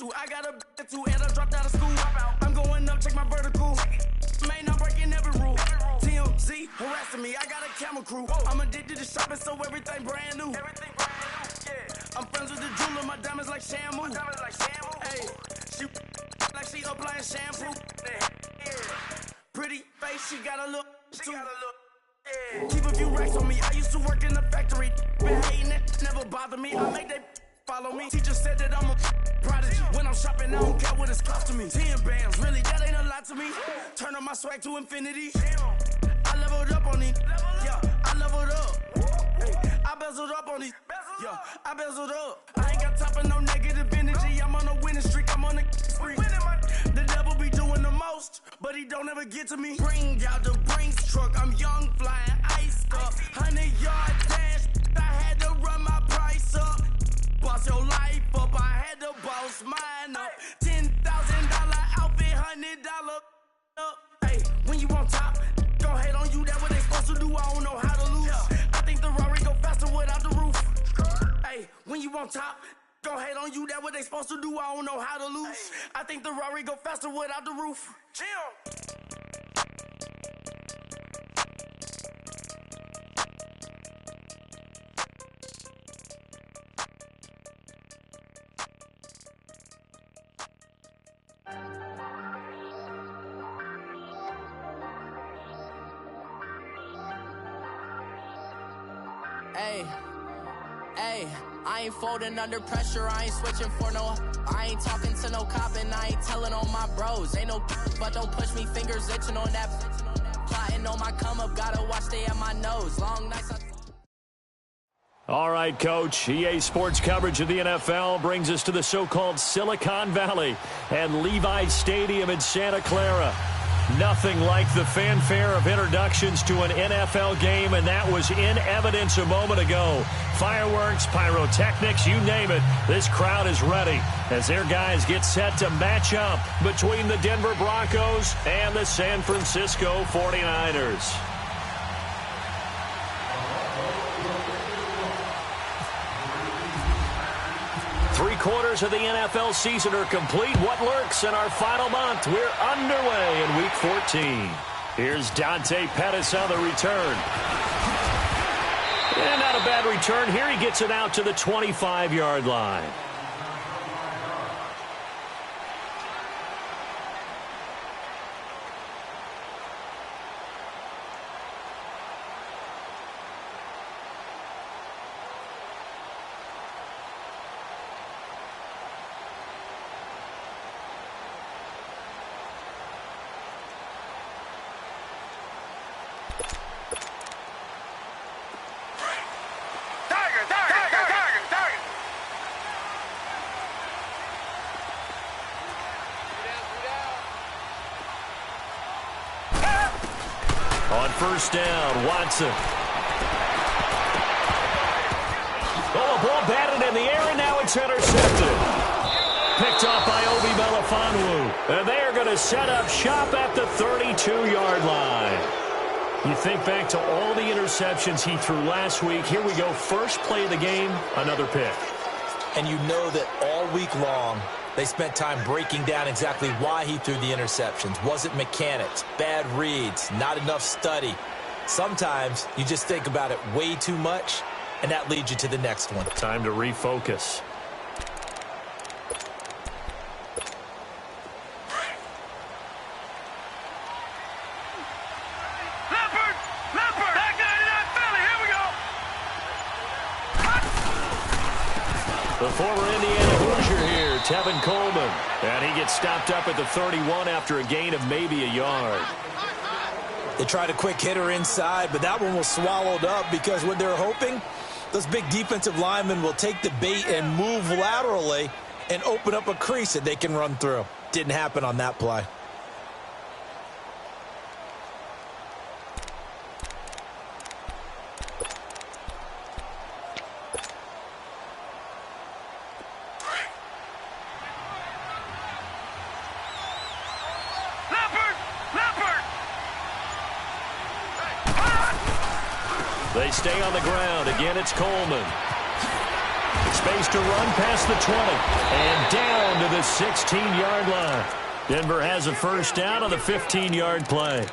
attitude. I got a attitude and I dropped out of school. I'm going up, check my vertical. Man, I'm breaking every rule. TMZ harassing me. I got a camera crew. I'm addicted to shopping, so everything brand new. I'm friends with the jeweler. My diamonds like Shamu. Hey, she like she applying shampoo. Pretty face, she got a look. Keep a few racks on me. I used to work in the factory. Been hating it, never bother me. I make that follow me. Teacher said that I'm a prodigy. When I'm shopping, I don't care what it's costing me. 10 bands, really, that ain't a lot to me. Turn up my swag to infinity. I leveled up on these. Yeah, I leveled up. Hey, I bezeled up on these. Yeah, I bezeled up. I ain't got time for no negative energy. I'm on a winning streak. I'm on a spree. The devil be doing the most, but he don't ever get to me. Bring out the Brinks truck. I'm young, flying ice up. 100-yard dash. I had to run my price up. Boss your life up. I had to boss mine up. $10,000 outfit, $100 up. Hey, when you on top, don't hate on you. That's what they supposed to do. I don't know how to lose. I think the Rari go faster without the roof. Hey, when you on top, don't hate on you. That's what they supposed to do. I don't know how to lose. I think the Rari go faster without the roof. Chill. Hey, I ain't folding under pressure, I ain't switching for no. I ain't talking to no cop and I ain't telling on my bros. Ain't no but don't push me, fingers itching on that. Plotting on my come up, gotta watch stay at my nose. Long nights. All right, Coach. EA Sports coverage of the NFL brings us to the so-called Silicon Valley and Levi's Stadium in Santa Clara. Nothing like the fanfare of introductions to an NFL game, and that was in evidence a moment ago. Fireworks, pyrotechnics, you name it. This crowd is ready as their guys get set to match up between the Denver Broncos and the San Francisco 49ers. Three-quarters of the NFL season are complete. What lurks in our final month? We're underway in Week 14. Here's Dante Pettis on the return. And not a bad return. Here he gets it out to the 25-yard line. On first down, Watson. Oh, a ball batted in the air, and now it's intercepted. Picked off by Obi Melifonwu. And they are going to set up shop at the 32-yard line. You think back to all the interceptions he threw last week. Here we go. First play of the game, another pick. And you know that all week long, they spent time breaking down exactly why he threw the interceptions. Was it mechanics, bad reads, not enough study? Sometimes you just think about it way too much, and that leads you to the next one. Time to refocus. The former Indiana Hoosier here, Tevin Coleman. And he gets stopped up at the 31 after a gain of maybe a yard. They tried a quick hitter inside, but that one was swallowed up because what they're hoping, those big defensive linemen will take the bait and move laterally and open up a crease that they can run through. Didn't happen on that play. They stay on the ground. Again, it's Coleman. Space to run past the 20. And down to the 16-yard line. Denver has a first down on the 15-yard play.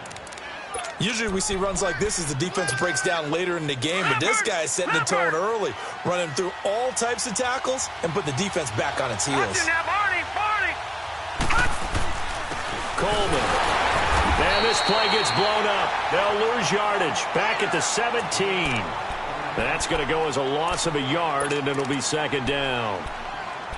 Usually we see runs like this as the defense breaks down later in the game, but this guy is setting the tone early, running through all types of tackles and put the defense back on its heels. Coleman. And this play gets blown up. They'll lose yardage. Back at the 17. That's going to go as a loss of a yard, and it'll be second down.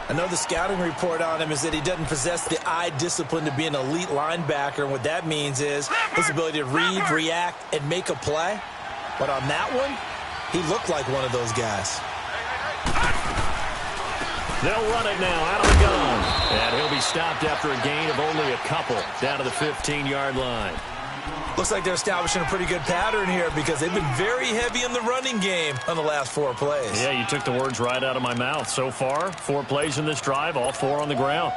I know the scouting report on him is that he doesn't possess the eye discipline to be an elite linebacker, and what that means is his ability to read, react, and make a play. But on that one, he looked like one of those guys. They'll run it now out of the gun. And he'll be stopped after a gain of only a couple down to the 15-yard line. Looks like they're establishing a pretty good pattern here because they've been very heavy in the running game on the last 4 plays. Yeah, you took the words right out of my mouth. So far, 4 plays in this drive, all 4 on the ground.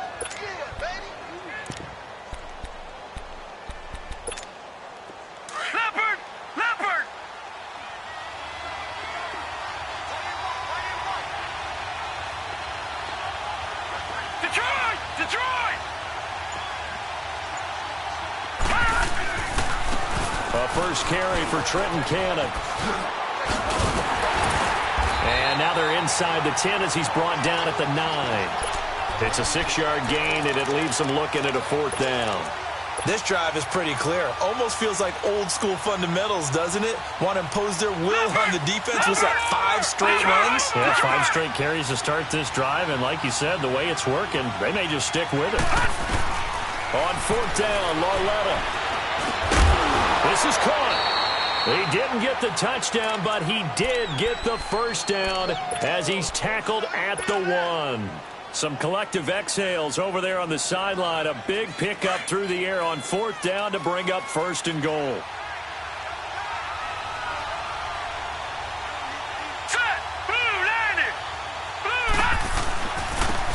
First carry for Trenton Cannon. And now they're inside the 10 as he's brought down at the 9. It's a 6-yard gain, and it leaves them looking at a 4th down. This drive is pretty clear. Almost feels like old-school fundamentals, doesn't it? Want to impose their will on the defense. Was that 5 straight runs? Yeah, 5 straight carries to start this drive, and like you said, the way it's working, they may just stick with it. On 4th down, Lauletta. This is caught. He didn't get the touchdown, but he did get the first down as he's tackled at the 1. Some collective exhales over there on the sideline. A big pickup through the air on 4th down to bring up 1st and goal.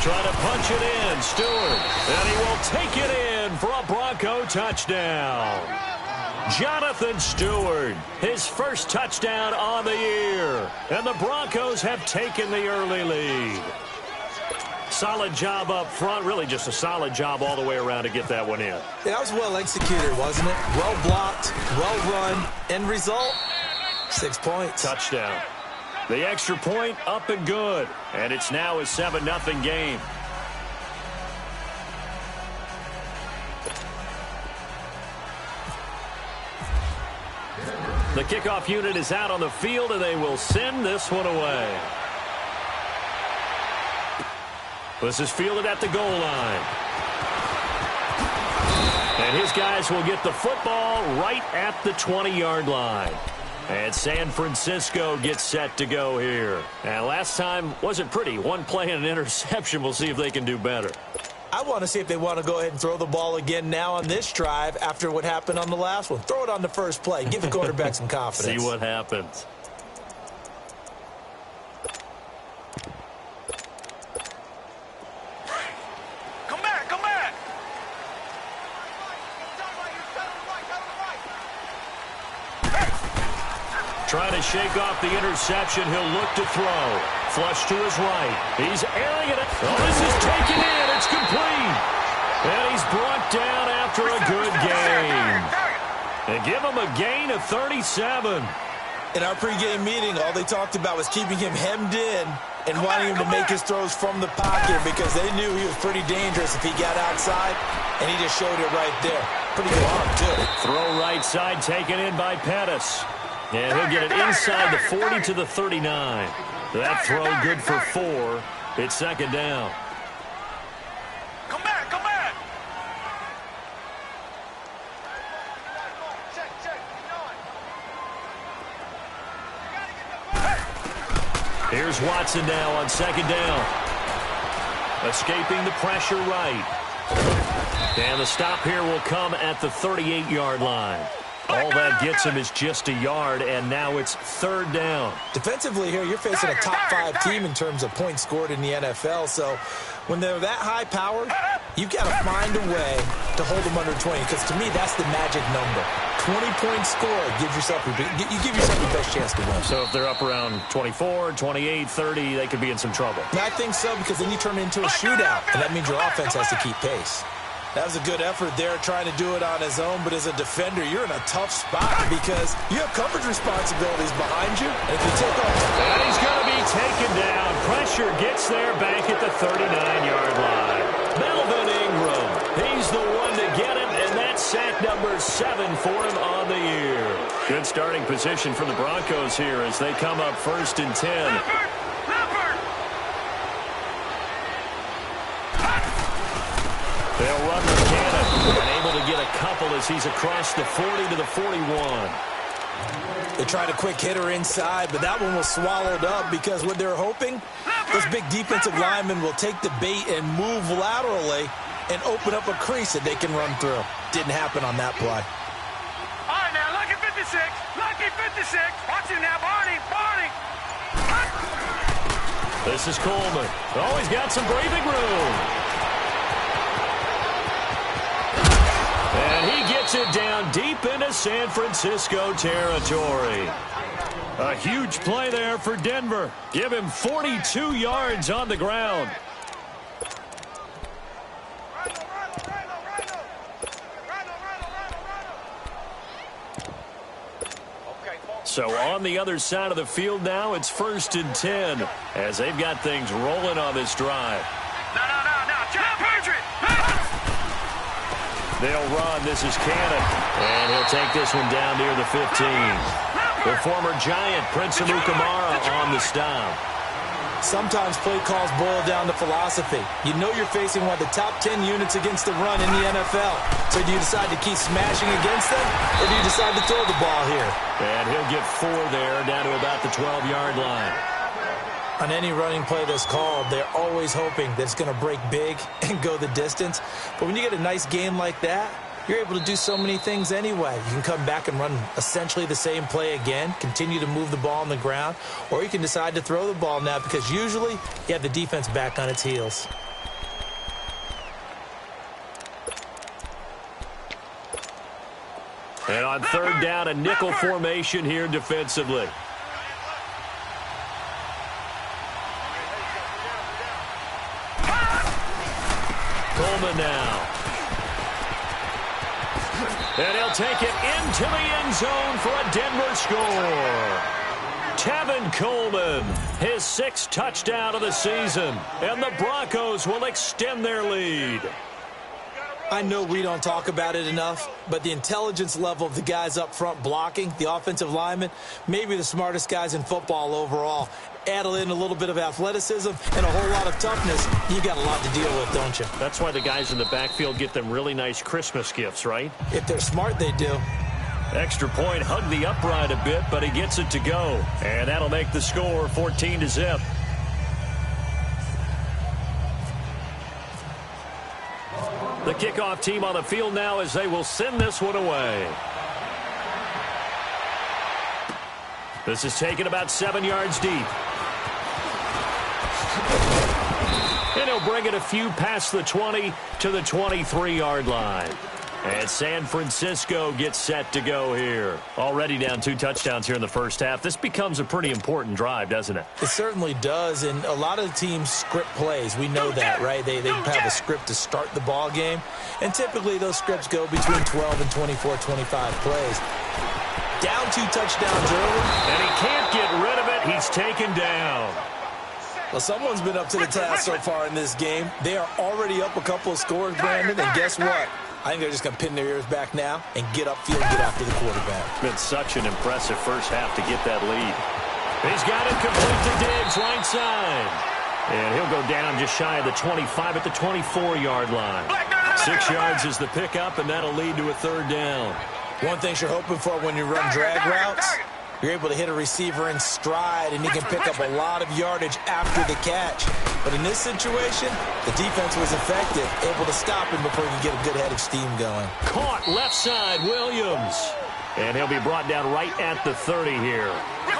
Trying to punch it in, Stewart. And he will take it in for a Bronco touchdown. Jonathan Stewart, his first touchdown on the year. And the Broncos have taken the early lead. Solid job up front. Really just a solid job all the way around to get that one in. Yeah, that was well executed, wasn't it? Well blocked, well run. End result, 6 points. Touchdown. The extra point up and good. And it's now a 7-0 game. The kickoff unit is out on the field, and they will send this one away. This is fielded at the goal line. And his guys will get the football right at the 20-yard line. And San Francisco gets set to go here. And last time wasn't pretty. 1 play and an interception. We'll see if they can do better. I want to see if they want to go ahead and throw the ball again now on this drive after what happened on the last one. Throw it on the first play. Give the quarterback some confidence. See what happens. Come back, come back. Trying to shake off the interception. He'll look to throw. Flush to his right. He's airing it. Oh, this is taken in. It's complete. And he's brought down after a good game. They give him a gain of 37. In our pregame meeting, all they talked about was keeping him hemmed in and wanting him to make his throws from the pocket because they knew he was pretty dangerous if he got outside, and he just showed it right there. Pretty good arm, too. Throw right side taken in by Pettis. And he'll get it inside the 40 to the 39. That throw good for 4. It's second down. Come back, come back. Here's Watson now on second down. Escaping the pressure right. And the stop here will come at the 38-yard line. All that gets him is just a yard, and now it's third down. Defensively here, you're facing a top 5 team in terms of points scored in the NFL, so when they're that high-powered, You've got to find a way to hold them under 20, because to me, that's the magic number. 20-point score, you give yourself your best chance to win. So if they're up around 24, 28, 30, they could be in some trouble. And I think so, because then you turn it into a shootout, and that means your offense has to keep pace. That was a good effort there, trying to do it on his own, but as a defender, you're in a tough spot because you have coverage responsibilities behind you, and if you take off... And he's going to be taken down. Pressure gets there back at the 39-yard line. Melvin Ingram, he's the one to get it, and that's sack number 7 for him on the year. Good starting position for the Broncos here as they come up 1st and 10. They'll run the cannon, and able to get a couple as he's across the 40 to the 41. They tried a quick hitter inside, but that one was swallowed up because what they're hoping, this big defensive lineman will take the bait and move laterally and open up a crease that they can run through. Didn't happen on that play. All right, now, lucky 56. Lucky 56. Watch him now, Barney. Barney. This is Coleman. Oh, he's got some breathing room. And he gets it down deep into San Francisco territory. A huge play there for Denver. Give him 42 yards on the ground. So on the other side of the field now, it's 1st and 10 as they've got things rolling on this drive. No. Jump, Patriot. They'll run. This is Cannon. And he'll take this one down near the 15. The former Giant, Prince Amukamara, on the stop. Sometimes play calls boil down to philosophy. You know you're facing one of the top 10 units against the run in the NFL. So do you decide to keep smashing against them, or do you decide to throw the ball here? And he'll get 4 there, down to about the 12-yard line. On any running play that's called, they're always hoping that it's going to break big and go the distance. But when you get a nice game like that, you're able to do so many things anyway. You can come back and run essentially the same play again, continue to move the ball on the ground, or you can decide to throw the ball now because usually you have the defense back on its heels. And on 3rd down, a nickel formation here defensively. Coleman now. And he'll take it into the end zone for a Denver score. Tevin Coleman, his 6th touchdown of the season. And the Broncos will extend their lead. I know we don't talk about it enough, but the intelligence level of the guys up front blocking, the offensive linemen, maybe the smartest guys in football overall. Add in a little bit of athleticism and a whole lot of toughness, you got a lot to deal with, don't you? That's why the guys in the backfield get them really nice Christmas gifts, right? If they're smart, they do. Extra point, hugged the upright a bit, but he gets it to go. And that'll make the score 14-0. The kickoff team on the field now as they will send this one away. This is taken about 7 yards deep. And he'll bring it a few past the 20 to the 23-yard line. And San Francisco gets set to go here. Already down 2 touchdowns here in the first half. This becomes a pretty important drive, doesn't it? It certainly does, and a lot of the teams script plays. We know that, right? They have a script to start the ball game, and typically those scripts go between 12 and 24, 25 plays. Down 2 touchdowns early. And he can't get rid of it. He's taken down. Well, someone's been up to the task so far in this game. They are already up a couple of scores, Brandon, and guess what? I think they're just going to pin their ears back now and get upfield and get after the quarterback. It's been such an impressive first half to get that lead. He's got it complete to Diggs, right side. And he'll go down just shy of the 25 at the 24-yard line. 6 yards is the pickup, and that'll lead to a 3rd down. One thing you're hoping for when you run drag routes, you're able to hit a receiver in stride, and he can pick up a lot of yardage after the catch. But in this situation, the defense was effective, able to stop him before he could get a good head of steam going. Caught left side, Williams. And he'll be brought down right at the 30 here.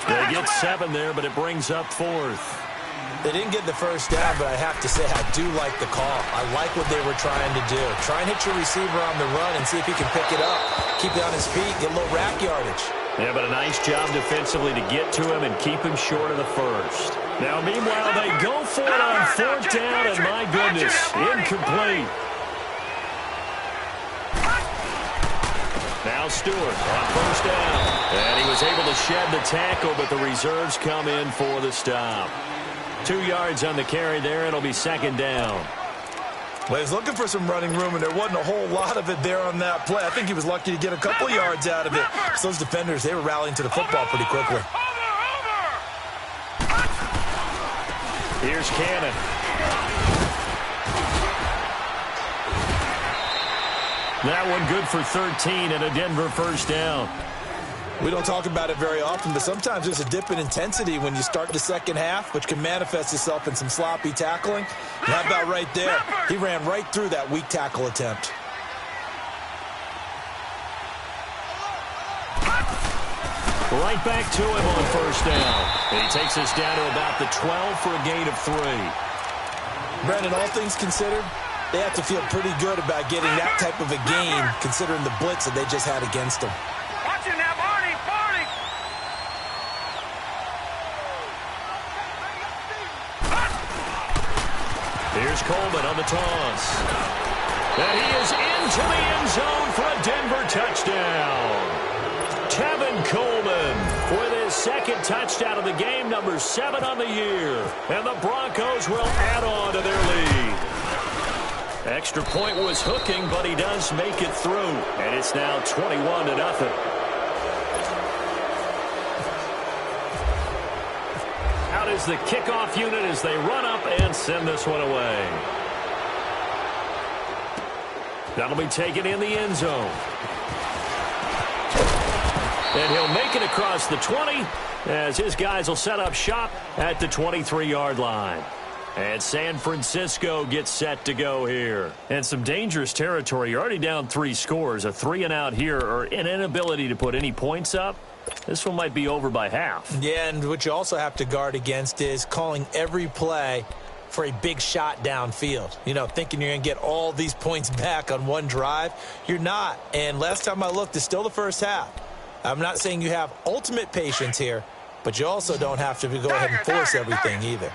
They get 7 there, but it brings up 4th. They didn't get the first down, but I have to say I do like the call. I like what they were trying to do. Try and hit your receiver on the run and see if he can pick it up. Keep it on his feet, get a little rack yardage. Yeah, but a nice job defensively to get to him and keep him short of the first. Now, meanwhile, they go for it on fourth down, and my goodness, incomplete. Now Stewart on first down. And he was able to shed the tackle, but the reserves come in for the stop. 2 yards on the carry there. It'll be second down. Well, he was looking for some running room, and there wasn't a whole lot of it there on that play. I think he was lucky to get a couple yards out of it. So those defenders, they were rallying to the football pretty quickly. Here's Cannon. That one good for 13 and a Denver first down. We don't talk about it very often, but sometimes there's a dip in intensity when you start the second half, which can manifest itself in some sloppy tackling. And how about right there? He ran right through that weak tackle attempt. Right back to him on first down. And he takes us down to about the 12 for a gain of 3. Brandon, all things considered, they have to feel pretty good about getting that type of a gain, considering the blitz that they just had against them. Watch it now, Barney, Barney. Here's Coleman on the toss. And he is into the end zone for a Denver touchdown. Tevin Coleman with his second touchdown of the game, number 7 on the year. And the Broncos will add on to their lead. Extra point was hooking, but he does make it through. And it's now 21-0. Out is the kickoff unit as they run up and send this one away. That'll be taken in the end zone. And he'll make it across the 20 as his guys will set up shop at the 23-yard line. And San Francisco gets set to go here. And some dangerous territory. You're already down 3 scores. A 3-and-out here or an inability to put any points up. This one might be over by half. Yeah, and what you also have to guard against is calling every play for a big shot downfield. You know, thinking you're going to get all these points back on one drive. You're not. And last time I looked, it's still the first half. I'm not saying you have ultimate patience here, but you also don't have to go ahead and force everything either.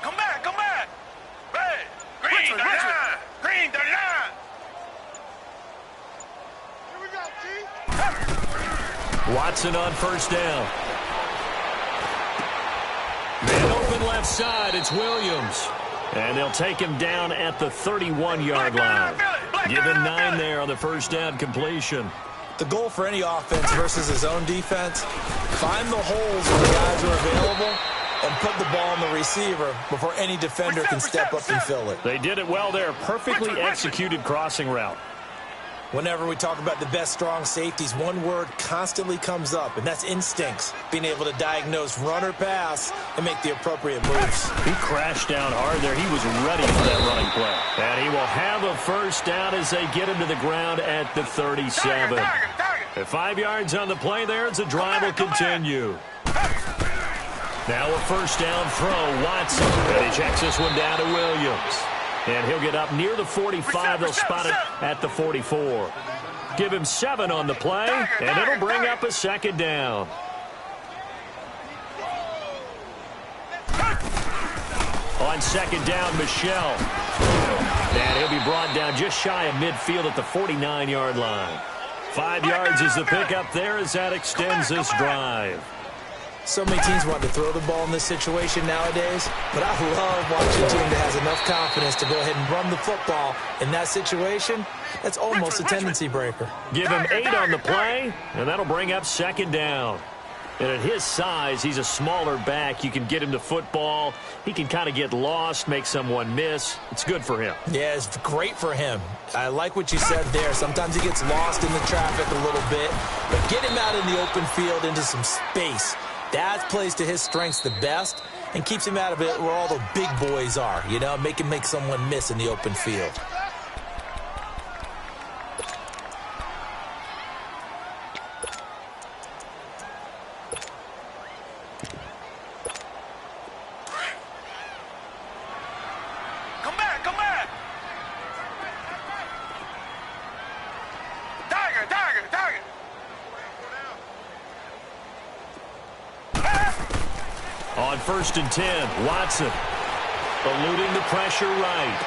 Come back, come back. Hey, green, the line. Green, the line. Here we go, G. Watson on first down. Man open left side, it's Williams. And they'll take him down at the 31-yard line. Give him 9 there on the first down completion. The goal for any offense versus his own defense, find the holes where the guys are available and put the ball on the receiver before any defender can step up and fill it. They did it well there. Perfectly executed crossing route. Whenever we talk about the best strong safeties, one word constantly comes up, and that's instincts. Being able to diagnose run or pass and make the appropriate moves. He crashed down hard there. He was ready for that running play. And he will have a first down as they get him to the ground at the 37. At 5 yards on the play there, the drive will continue. Now a first down throw, Watson. And he checks this one down to Williams. And he'll get up near the 45. They'll spot it at the 44. Give him 7 on the play, and it'll bring up a second down. On second down, Michelle. And he'll be brought down just shy of midfield at the 49-yard line. 5 yards is the pickup there as that extends this drive. So many teams want to throw the ball in this situation nowadays, but I love watching a team that has enough confidence to go ahead and run the football in that situation. That's almost a tendency breaker. Give him 8 on the play, and that'll bring up second down. And at his size, he's a smaller back. You can get him to football. He can kind of get lost, make someone miss. It's good for him. Yeah, it's great for him. I like what you said there. Sometimes he gets lost in the traffic a little bit, but get him out in the open field into some space. That plays to his strengths the best and keeps him out of it where all the big boys are, you know, make someone miss in the open field. on 1st and 10. Watson eluding the pressure right.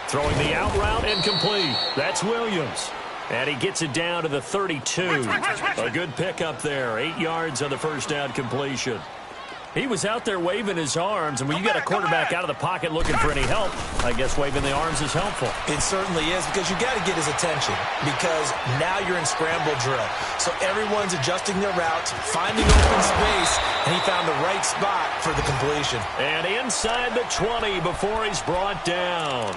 Throwing the out route and complete. That's Williams. And he gets it down to the 32. A good pickup there. 8 yards on the first down completion. He was out there waving his arms, and when you got a quarterback out of the pocket looking for any help, I guess waving the arms is helpful. It certainly is, because you got to get his attention, because now you're in scramble drill. So everyone's adjusting their routes, finding open space, and he found the right spot for the completion. And inside the 20 before he's brought down.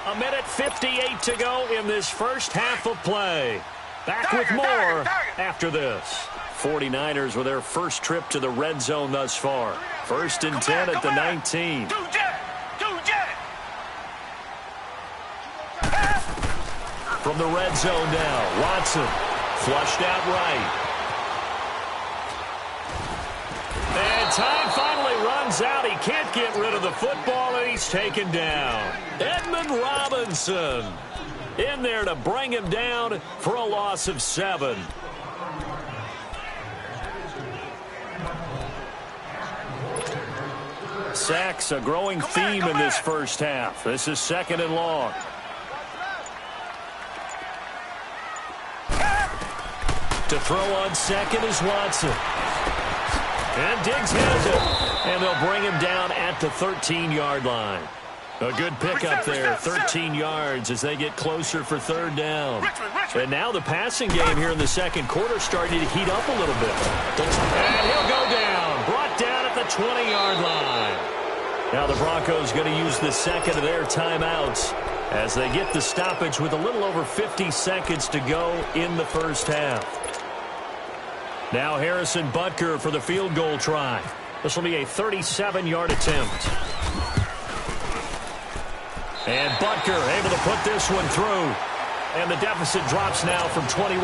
1:58 to go in this first half of play. Back with more after this. 49ers with their first trip to the red zone thus far. 1st and 10 at the 19. From the red zone now, Watson flushed out right. And time finally runs out. He can't get rid of the football, and he's taken down. Edmund Robinson in there to bring him down for a loss of 7. Sacks, a growing theme in this first half. This is 2nd and long. To throw on 2nd is Watson. And Diggs has it. And they'll bring him down at the 13-yard line. A good pickup there, 13 yards as they get closer for 3rd down. And now the passing game here in the second quarter starting to heat up a little bit. And he'll go down, brought down at the 20-yard line. Now the Broncos going to use the second of their timeouts as they get the stoppage with a little over 50 seconds to go in the first half. Now Harrison Butker for the field goal try. This will be a 37-yard attempt. And Butker able to put this one through. And the deficit drops now from 21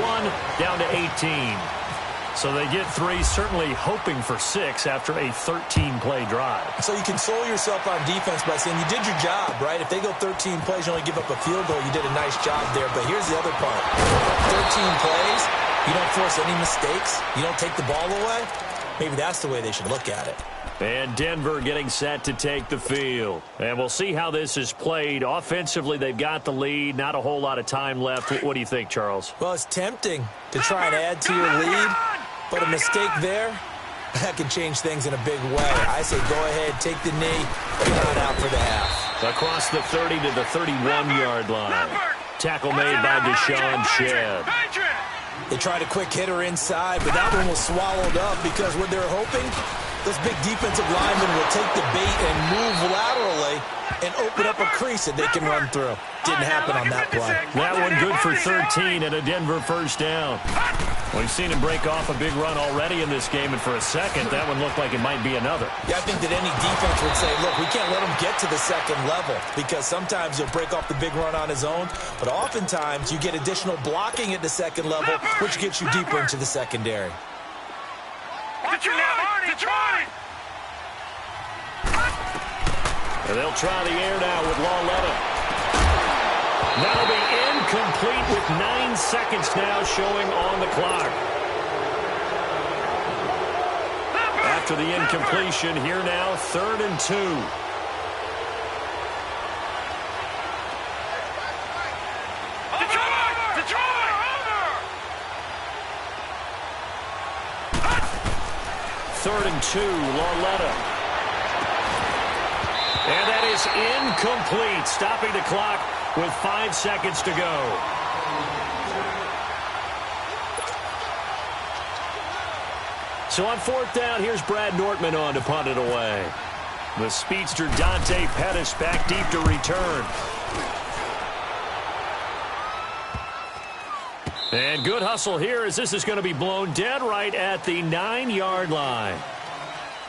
down to 18. So they get 3, certainly hoping for 6 after a 13-play drive. So you console yourself on defense by saying you did your job, right? If they go 13 plays, you only give up a field goal, you did a nice job there. But here's the other part. 13 plays, you don't force any mistakes, you don't take the ball away. Maybe that's the way they should look at it. And Denver getting set to take the field. And we'll see how this is played. Offensively, they've got the lead. Not a whole lot of time left. What do you think, Charles? Well, it's tempting to try and add to your lead, but a mistake there, that can change things in a big way. I say go ahead, take the knee, get on out for the half. Across the 30 to the 31-yard line. Tackle made by Deshaun Shedd. They tried a quick hitter inside, but that one was swallowed up because what they're hoping, those big defensive linemen will take the bait and move laterally and open up a crease that they can run through. Didn't happen on that play. That one good for 13 and a Denver first down. We've seen him break off a big run already in this game, and for a second, that one looked like it might be another. Yeah, I think that any defense would say, look, we can't let him get to the second level because sometimes he'll break off the big run on his own, but oftentimes you get additional blocking at the second level, which gets you deeper into the secondary. And they'll try the air now with Lawletta. That'll be incomplete with 9 seconds now showing on the clock. After the incompletion, here now, 3rd and 2. Third and 2, Lawletta. And that is incomplete, stopping the clock with 5 seconds to go. So on 4th down, here's Brad Nortman on to punt it away. The speedster Dante Pettis back deep to return. And good hustle here as this is going to be blown dead right at the 9-yard line.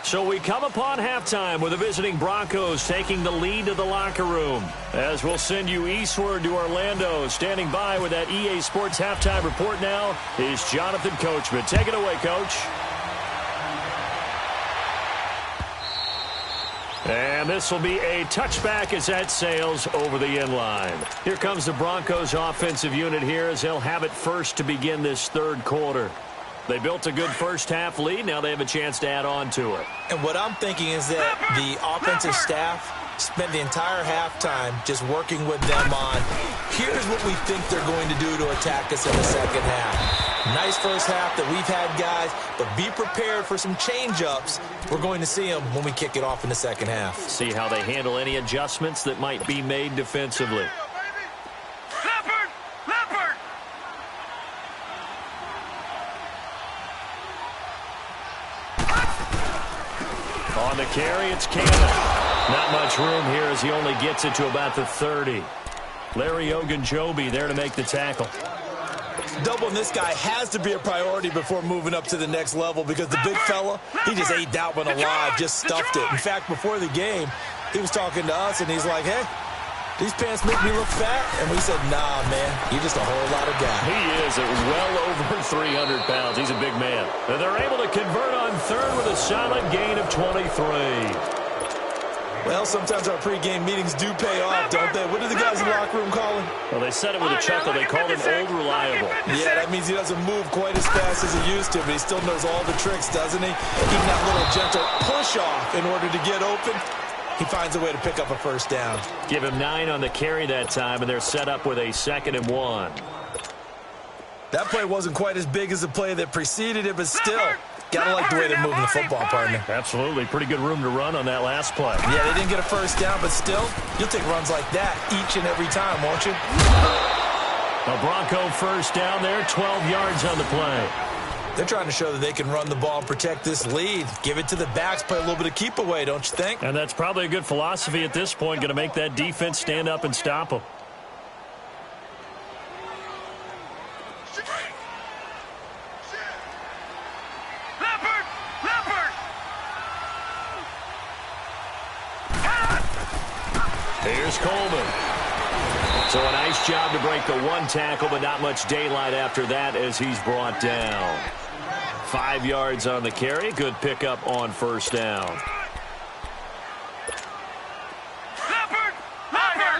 So we come upon halftime with the visiting Broncos taking the lead to the locker room. As we'll send you eastward to Orlando. Standing by with that EA Sports halftime report now is Jonathan Coachman. Take it away, Coach. And this will be a touchback as that sails over the end line. Here comes the Broncos offensive unit here as they'll have it first to begin this third quarter. They built a good first-half lead. Now they have a chance to add on to it. And what I'm thinking is that the offensive staff spent the entire halftime just working with them on, here's what we think they're going to do to attack us in the second half. Nice first half that we've had, guys, but be prepared for some change-ups. We're going to see them when we kick it off in the second half. See how they handle any adjustments that might be made defensively. On the carry, it's Cannon. Not much room here as he only gets it to about the 30. Larry Ogunjobi there to make the tackle. Doubling this guy has to be a priority before moving up to the next level because the big fella, he just ate that one alive, just stuffed it. In fact, before the game, he was talking to us, and he's like, hey, these pants make me look fat? And we said, nah, man, you're just a whole lot of guy. He is at well over 300 pounds. He's a big man. And they're able to convert on third with a solid gain of 23. Well, sometimes our pregame meetings do pay off, don't they? What do the guys in the locker room call him? Well, they said it with a chuckle. They called him Old Reliable. Yeah, that means he doesn't move quite as fast as he used to, but he still knows all the tricks, doesn't he? Even that little gentle push-off in order to get open, he finds a way to pick up a first down. Give him 9 on the carry that time, and they're set up with a 2nd and 1. That play wasn't quite as big as the play that preceded it, but still, gotta like the way they're moving the football, partner. Absolutely. Pretty good room to run on that last play. Yeah, they didn't get a first down, but still, you'll take runs like that each and every time, won't you? A Bronco first down there, 12 yards on the play. They're trying to show that they can run the ball and protect this lead. Give it to the backs, play a little bit of keep away, don't you think? And that's probably a good philosophy at this point, going to make that defense stand up and stop them. Here's Coleman. So a nice job to break the one tackle, but not much daylight after that as he's brought down. 5 yards on the carry. Good pickup on first down.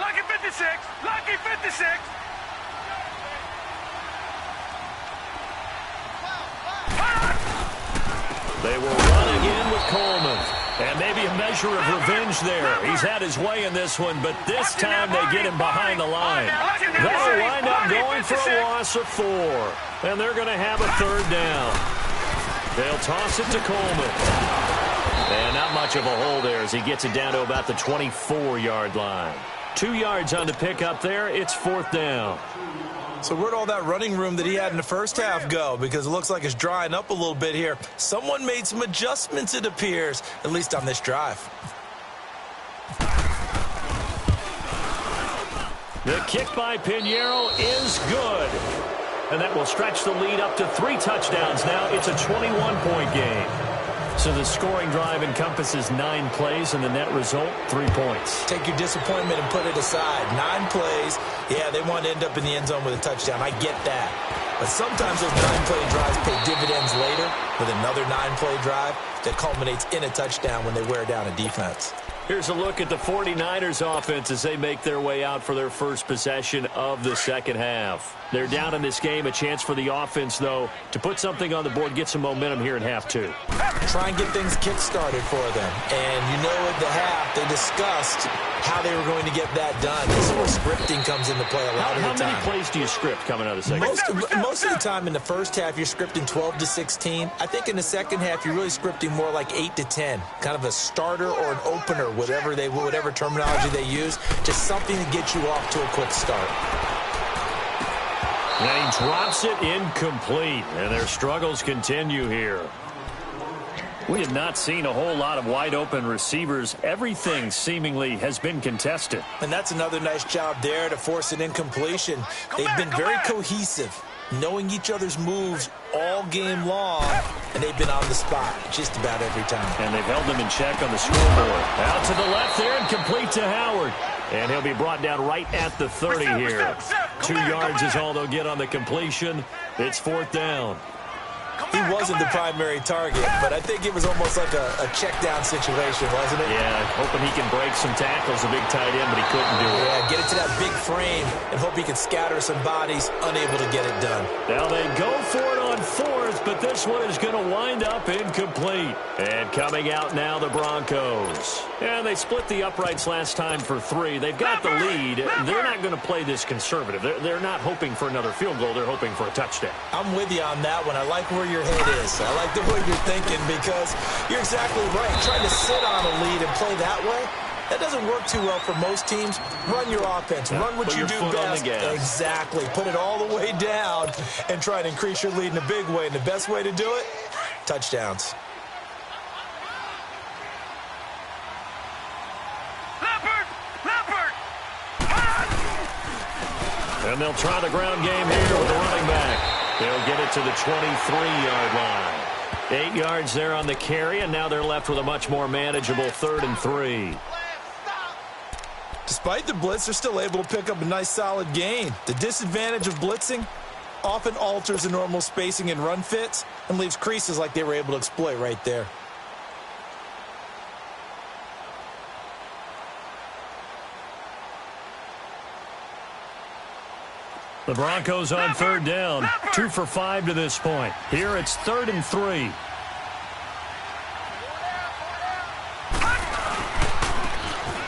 Lucky 56. Lucky 56. They will run again with Coleman. And maybe a measure of revenge there. He's had his way in this one, but this time they get him behind the line. That'll wind up going for a loss of 4. And they're going to have a 3rd down. They'll toss it to Coleman. And not much of a hole there as he gets it down to about the 24-yard line. 2 yards on the pickup there. It's 4th down. So where'd all that running room that he had in the first half go? Because it looks like it's drying up a little bit here. Someone made some adjustments, it appears, at least on this drive. The kick by Pinheiro is good. And that will stretch the lead up to 3 touchdowns now. It's a 21-point game. So the scoring drive encompasses 9 plays, and the net result, 3 points. Take your disappointment and put it aside. 9 plays. Yeah, they want to end up in the end zone with a touchdown. I get that. But sometimes those 9-play drives pay dividends later with another 9-play drive that culminates in a touchdown when they wear down a defense. Here's a look at the 49ers offense as they make their way out for their first possession of the second half. They're down in this game. A chance for the offense, though, to put something on the board, get some momentum here in half 2. Try and get things kick-started for them. And you know at the half, they discussed how they were going to get that done. This is where scripting comes into play a lot of the time. How many plays do you script coming out of the second half? Most of the time in the first half, you're scripting 12 to 16. I think in the second half, you're really scripting more like 8 to 10. Kind of a starter or an opener, whatever terminology they use. Just something to get you off to a quick start. And he drops it incomplete. And their struggles continue here. We have not seen a whole lot of wide-open receivers. Everything seemingly has been contested. And that's another nice job there to force an incompletion. They've been very cohesive, knowing each other's moves all game long, and they've been on the spot just about every time. And they've held them in check on the scoreboard. Out to the left there and complete to Howard. And he'll be brought down right at the 30 here. 2 yards is all they'll get on the completion. It's 4th down. He wasn't the primary target, but I think it was almost like a check-down situation, wasn't it? Yeah, hoping he can break some tackles, a big tight end, but he couldn't do it. Yeah, get it to that big frame and hope he can scatter some bodies, unable to get it done. Now they go for it on on fourth, but this one is going to wind up incomplete. And coming out now, the Broncos. And they split the uprights last time for 3. They've got the lead. They're not going to play this conservative. They're not hoping for another field goal. They're hoping for a touchdown. I'm with you on that one. I like where your head is. I like the way you're thinking because you're exactly right. Trying to sit on a lead and play that way, that doesn't work too well for most teams. Run your offense. Run what you do best. Exactly. Put it all the way down and try to increase your lead in a big way. And the best way to do it, touchdowns. And they'll try the ground game here with the running back. They'll get it to the 23-yard line. 8 yards there on the carry, and now they're left with a much more manageable 3rd and 3. Despite the blitz, they're still able to pick up a nice solid gain. The disadvantage of blitzing often alters the normal spacing and run fits and leaves creases like they were able to exploit right there. The Broncos on 3rd down. 2 for 5 to this point. Here it's 3rd and 3.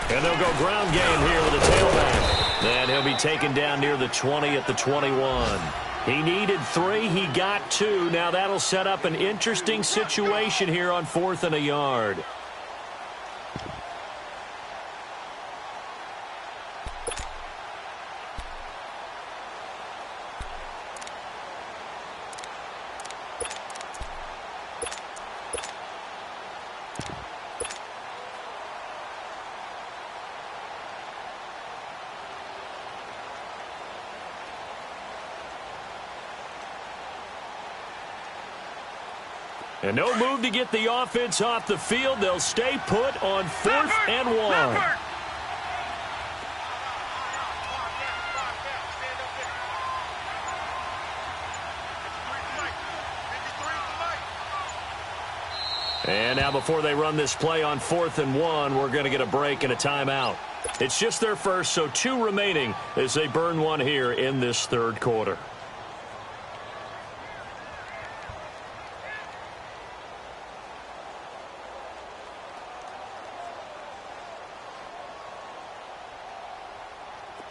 And they'll go ground game here with a tailback. Then he'll be taken down near the 20 at the 21. He needed 3. He got 2. Now that'll set up an interesting situation here on 4th and a yard. And no move to get the offense off the field. They'll stay put on 4th and 1. And now before they run this play on 4th and 1, we're going to get a break and a timeout. It's just their first, so 2 remaining as they burn one here in this 3rd quarter.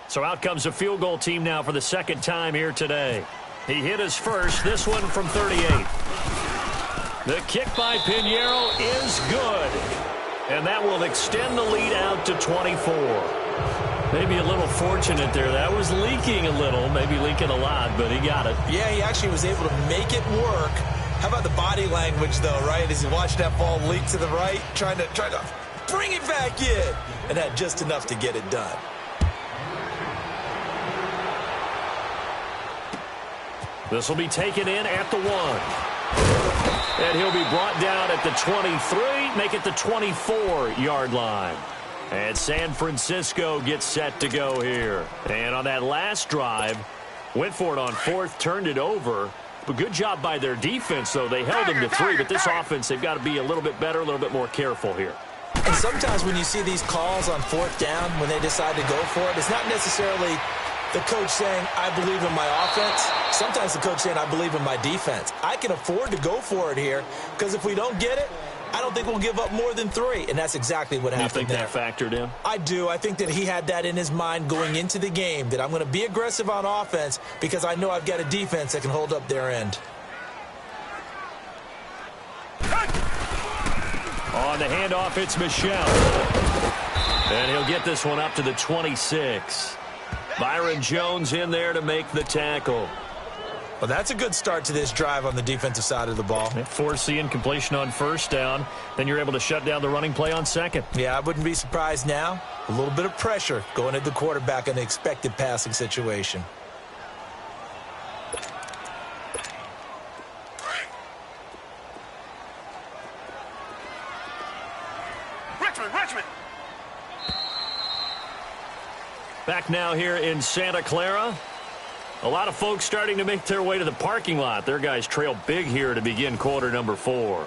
So out comes a field goal team now for the 2nd time here today. He hit his first, this one from 38. The kick by Pinheiro is good. And that will extend the lead out to 24. Maybe a little fortunate there. That was leaking a little, maybe leaking a lot, but he got it. Yeah, he actually was able to make it work. How about the body language, though, right? As he watched that ball leak to the right, trying to bring it back in. And had just enough to get it done. This will be taken in at the 1. And he'll be brought down at the 23, make it the 24-yard line. And San Francisco gets set to go here. And on that last drive, went for it on 4th, turned it over. But good job by their defense, though. They held them to 3, but this offense, they've got to be a little bit better, a little bit more careful here. And sometimes when you see these calls on 4th down, when they decide to go for it, it's not necessarily the coach saying, I believe in my offense. Sometimes the coach saying, I believe in my defense. I can afford to go for it here because if we don't get it, I don't think we'll give up more than 3. And that's exactly what happened there. You think that factored in? I do. I think that he had that in his mind going into the game, that I'm going to be aggressive on offense because I know I've got a defense that can hold up their end. On the handoff, it's Michel. And he'll get this one up to the 26. Byron Jones in there to make the tackle. Well, that's a good start to this drive on the defensive side of the ball. Force the incompletion on 1st down. Then you're able to shut down the running play on 2nd. Yeah, I wouldn't be surprised now. A little bit of pressure going at the quarterback in the expected passing situation. Richmond. Back now here in Santa Clara. A lot of folks starting to make their way to the parking lot. Their guys trail big here to begin quarter number 4.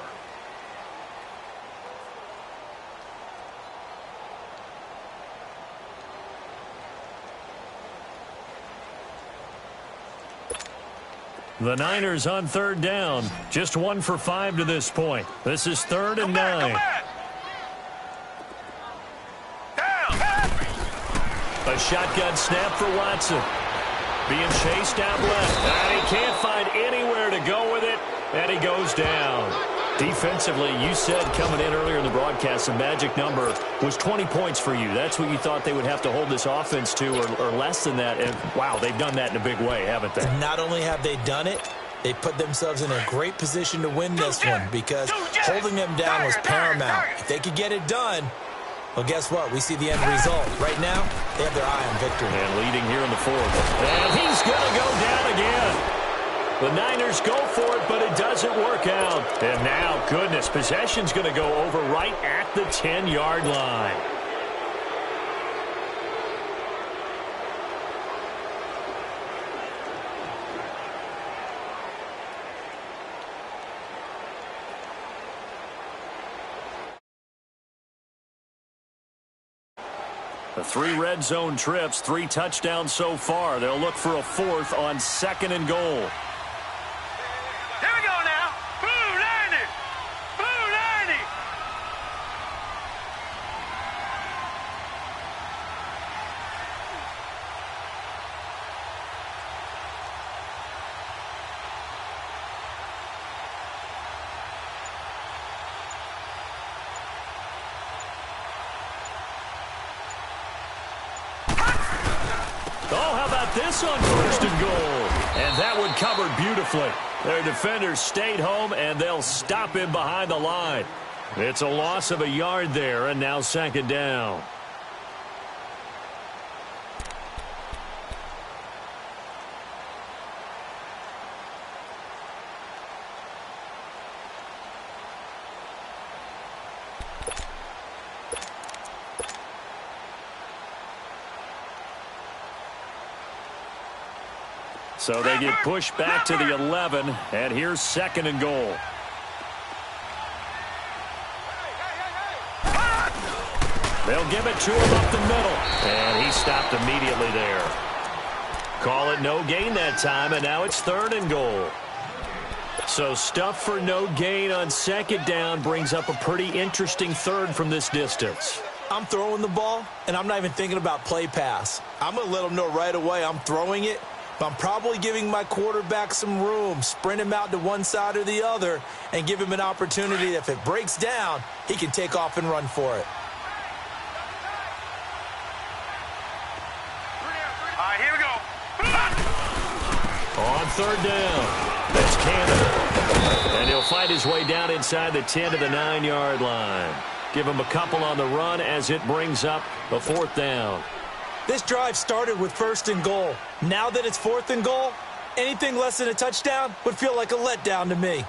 The Niners on third down. Just 1 for 5 to this point. This is 3rd and 9. A shotgun snap for Watson. Being chased out left. And he can't find anywhere to go with it. And he goes down. Defensively, you said coming in earlier in the broadcast, the magic number was 20 points for you. That's what you thought they would have to hold this offense to, or less than that. And, wow, they've done that in a big way, haven't they? Not only have they done it, they put themselves in a great position to win this one because holding them down was paramount. If they could get it done, well, guess what? We see the end result. Right now, they have their eye on victory. And leading here in the 4th. And he's going to go down again. The Niners go for it, but it doesn't work out. And now, goodness, possession's going to go over right at the 10-yard line. The 3 red zone trips, 3 touchdowns so far. They'll look for a 4th on 2nd and goal. Here we go now. Blue 90. Blue 90. Oh, how about this on 1st and goal? And that one covered beautifully. Their defenders stayed home, and they'll stop him behind the line. It's a loss of a yard there, and now 2nd down. So they get pushed back to the 11, and here's 2nd and goal. They'll give it to him up the middle, and he stopped immediately there. Call it no gain that time, and now it's 3rd and goal. So stuff for no gain on 2nd down brings up a pretty interesting 3rd from this distance. I'm throwing the ball, and I'm not even thinking about play pass. I'm going to let them know right away I'm throwing it. But I'm probably giving my quarterback some room, sprint him out to one side or the other, and give him an opportunity that if it breaks down, he can take off and run for it. All right, here we go. On 3rd down, that's Cannon. And he'll fight his way down inside the 10 to the 9-yard line. Give him a couple on the run as it brings up the 4th down. This drive started with 1st and goal. Now that it's 4th and goal, anything less than a touchdown would feel like a letdown to me.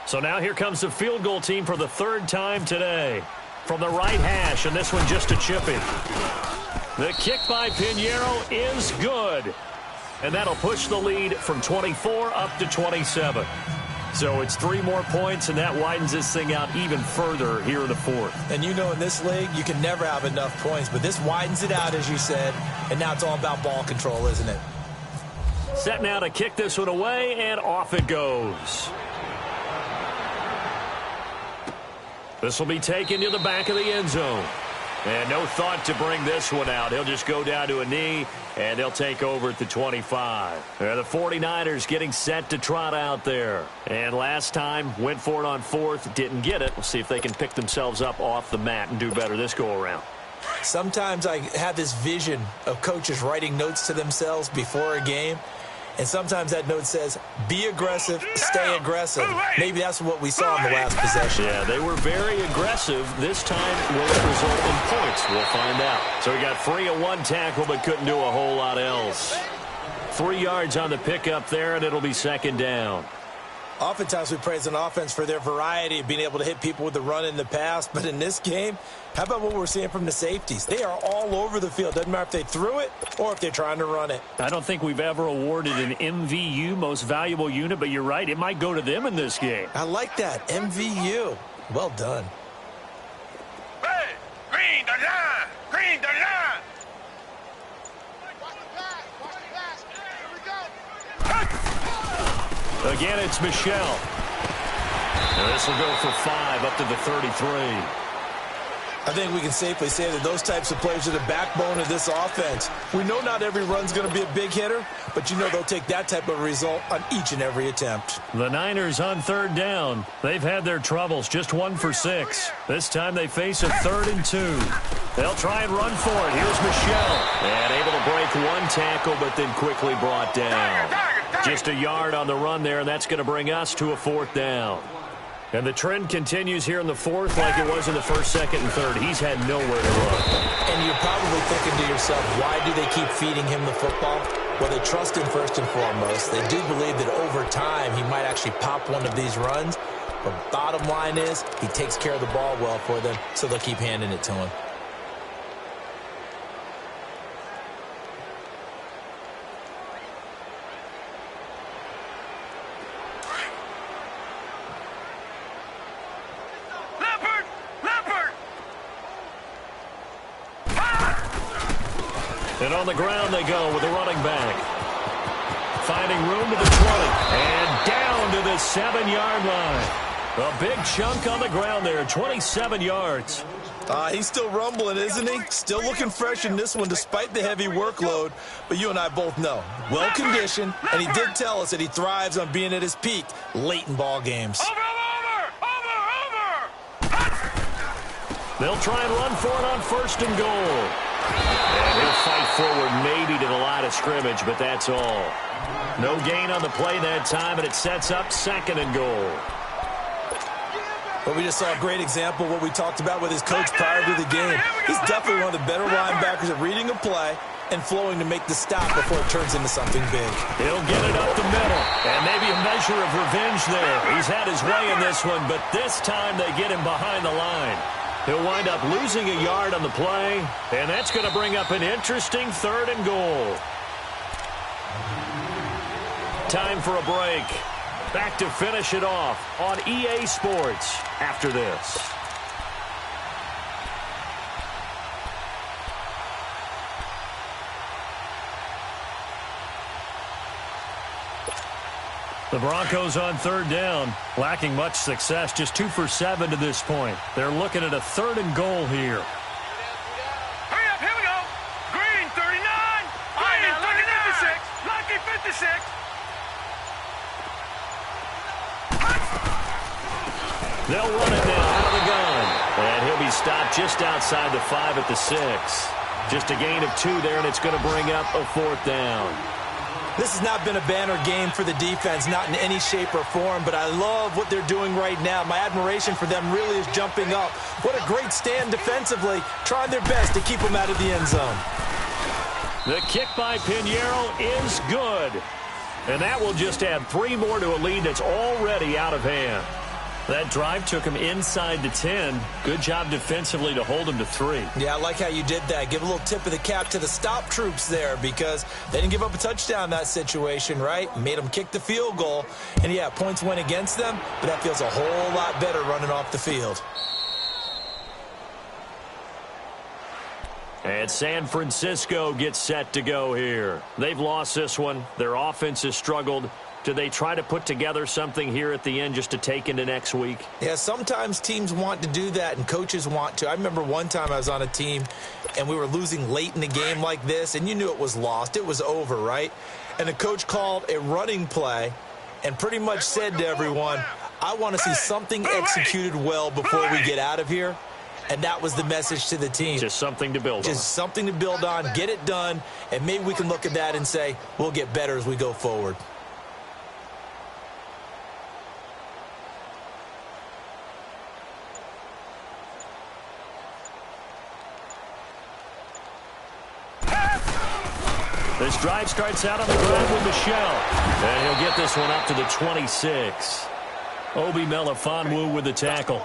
So now here comes the field goal team for the 3rd time today. From the right hash, and this one just a chipping. The kick by Pinheiro is good. And that'll push the lead from 24 up to 27. So it's 3 more points, and that widens this thing out even further here in the 4th. And you know in this league, you can never have enough points, but this widens it out, as you said, and now it's all about ball control, isn't it? Set now to kick this one away, and off it goes. This will be taken to the back of the end zone. And no thought to bring this one out. He'll just go down to a knee, and they'll take over at the 25. The 49ers getting set to trot out there. And last time, went for it on 4th, didn't get it. We'll see if they can pick themselves up off the mat and do better this go-around. Sometimes I have this vision of coaches writing notes to themselves before a game. And sometimes that note says, be aggressive, stay aggressive. Maybe that's what we saw in the last possession. Yeah, they were very aggressive. This time, will it result in points? We'll find out. So we got 3 on 1 tackle, but couldn't do a whole lot else. 3 yards on the pickup there, and it'll be 2nd down. Oftentimes we praise an offense for their variety of being able to hit people with the run in the pass. But in this game, how about what we're seeing from the safeties? They are all over the field. Doesn't matter if they threw it or if they're trying to run it. I don't think we've ever awarded an MVU, most valuable unit, but you're right. It might go to them in this game. I like that. MVU. Well done. Hey, green the line. Green the line. Again, it's Michel. And this will go for 5 up to the 33. I think we can safely say that those types of players are the backbone of this offense. We know not every run's going to be a big hitter, but you know they'll take that type of result on each and every attempt. The Niners on 3rd down. They've had their troubles, just 1 for 6. This time they face a 3rd and 2. They'll try and run for it. Here's Michel. And able to break 1 tackle, but then quickly brought down. Just a yard on the run there, and that's going to bring us to a 4th down. And the trend continues here in the 4th like it was in the 1st, 2nd, and 3rd. He's had nowhere to run. And you're probably thinking to yourself, why do they keep feeding him the football? Well, they trust him first and foremost. They do believe that over time he might actually pop one of these runs. But bottom line is he takes care of the ball well for them, so they'll keep handing it to him. And on the ground they go with the running back. Finding room to the 20. And down to the 7-yard line. A big chunk on the ground there, 27 yards. He's still rumbling, isn't he? Still looking fresh in this one despite the heavy workload. But you and I both know, well-conditioned, and he did tell us that he thrives on being at his peak late in ball games. Over! They'll try and run for it on 1st and goal. And he'll fight forward maybe to the line of scrimmage, but that's all. No gain on the play that time, and it sets up 2nd and goal. But we just saw a great example of what we talked about with his coach prior to the game. He's definitely one of the better linebackers at reading a play and flowing to make the stop before it turns into something big. He'll get it up the middle, and maybe a measure of revenge there. He's had his way in this one, but this time they get him behind the line. He'll wind up losing a yard on the play, and that's going to bring up an interesting 3rd and goal. Time for a break. Back to finish it off on EA Sports after this. The Broncos on 3rd down, lacking much success, just 2 for 7 to this point. They're looking at a 3rd and goal here. Hurry up, here we go. Green, 39. Green, 56. Lucky 56. They'll run it now out of the gun. And he'll be stopped just outside the 5 at the 6. Just a gain of 2 there, and it's going to bring up a 4th down. This has not been a banner game for the defense, not in any shape or form, but I love what they're doing right now. My admiration for them really is jumping up. What a great stand defensively, trying their best to keep them out of the end zone. The kick by Pinheiro is good. And that will just add 3 more to a lead that's already out of hand. That drive took him inside the 10. Good job defensively to hold him to 3. Yeah, I like how you did that. Give a little tip of the cap to the stop troops there because they didn't give up a touchdown in that situation, right? Made them kick the field goal. And, yeah, points went against them, but that feels a whole lot better running off the field. And San Francisco gets set to go here. They've lost this one. Their offense has struggled. Do they try to put together something here at the end just to take into next week? Yeah, sometimes teams want to do that and coaches want to. I remember one time I was on a team and we were losing late in the game like this, and you knew it was lost. It was over, right? And the coach called a running play and pretty much said to everyone, I want to see something executed well before we get out of here. And that was the message to the team. Just something to build on. Just something to build on, get it done, and maybe we can look at that and say, we'll get better as we go forward. This drive starts out on the ground with Michel. And he'll get this one up to the 26. Obi Melifonwu with the tackle.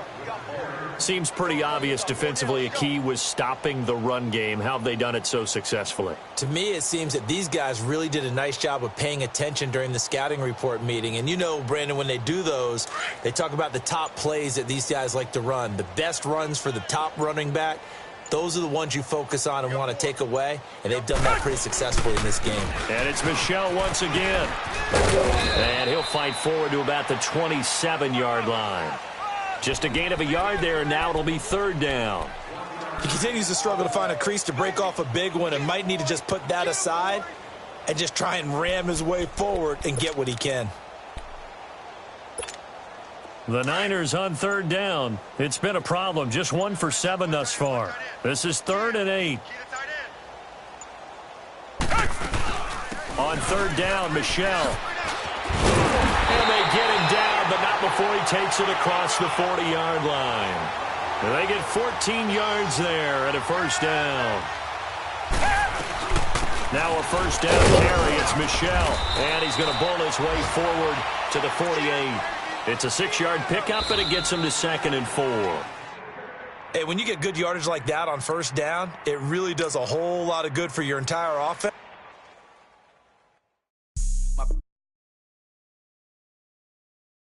Seems pretty obvious defensively a key was stopping the run game. How have they done it so successfully? To me, it seems that these guys really did a nice job of paying attention during the scouting report meeting. And you know, Brandon, when they do those, they talk about the top plays that these guys like to run. The best runs for the top running back those are the ones you focus on and want to take away, and they've done that pretty successfully in this game. And it's Michel once again. And he'll fight forward to about the 27-yard line. Just a gain of a yard there, and now it'll be third down. He continues to struggle to find a crease to break off a big one and might need to just put that aside and just try and ram his way forward and get what he can. The Niners on third down. It's been a problem. Just 1 for 7 thus far. This is 3rd and 8. On third down, Michel. And they get him down, but not before he takes it across the 40-yard line. They get 14 yards there at a first down. Now a first down carry. It's Michel. And he's going to bull his way forward to the 48. It's a 6-yard pickup, and it gets him to 2nd and 4. Hey, when you get good yardage like that on first down, it really does a whole lot of good for your entire offense.